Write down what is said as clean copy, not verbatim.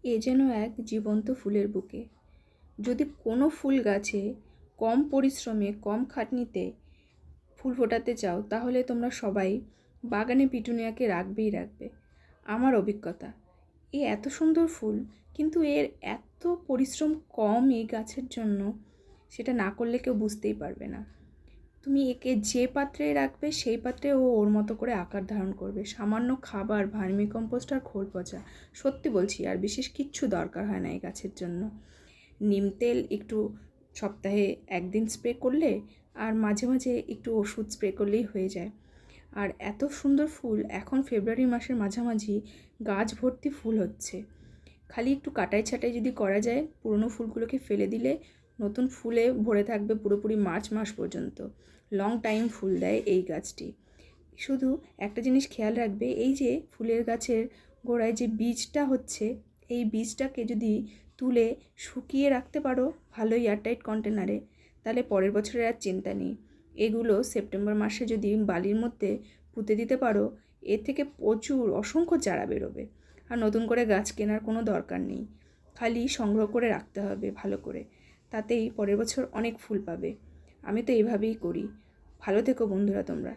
এ যেন এক জীবন্ত ফুলের বুকে। যদি কোনো ফুল গাছে কম পরিশ্রমে কম খাটনিতে ফুল ফোটাতে চাও, তাহলে তোমরা সবাই বাগানে পিটুনিয়াকে রাখবে। আমার অভিজ্ঞতা, এত সুন্দর ফুল, কিন্তু এর এত পরিশ্রম কম এই গাছের জন্য, সেটা না করলে কেউ বুঝতেই পারবে না। তুমি একে যে পাত্রে রাখবে সেই পাত্রে ও ওর মতো করে আকার ধারণ করবে। সামান্য খাবার, ভার্মি কম্পোস্ট আর খোল পচা, সত্যি বলছি, আর বিশেষ কিচ্ছু দরকার হয় না এই গাছের জন্য। নিম তেল একটু সপ্তাহে একদিন স্প্রে করলে, আর মাঝে মাঝে একটু ওষুধ স্প্রে করলেই হয়ে যায়। আর এত সুন্দর ফুল, এখন ফেব্রুয়ারি মাসের মাঝামাঝি গাছ ভর্তি ফুল হচ্ছে। খালি একটু কাটাই ছাঁটাই যদি করা যায়, পুরনো ফুলগুলোকে ফেলে দিলে নতুন ফুলে ভরে থাকবে পুরোপুরি মার্চ মাস পর্যন্ত। লং টাইম ফুল দেয় এই গাছটি। শুধু একটা জিনিস খেয়াল রাখবে, এই যে ফুলের গাছের গোড়ায় যে বীজটা হচ্ছে, এই বীজটাকে যদি তুলে শুকিয়ে রাখতে পারো ভালো এয়ারটাইট কন্টেনারে, তাহলে পরের বছরের আর চিন্তা নেই। এগুলো সেপ্টেম্বর মাসে যদি বালির মধ্যে পুঁতে দিতে পারো, এর থেকে প্রচুর অসংখ্য চারা বেরোবে। আর নতুন করে গাছ কেনার কোনো দরকার নেই, খালি সংগ্রহ করে রাখতে হবে ভালো করে, তাতেই পরের বছর অনেক ফুল পাবে। আমি তো এইভাবেই করি। ভালো থেকো বন্ধুরা তোমরা।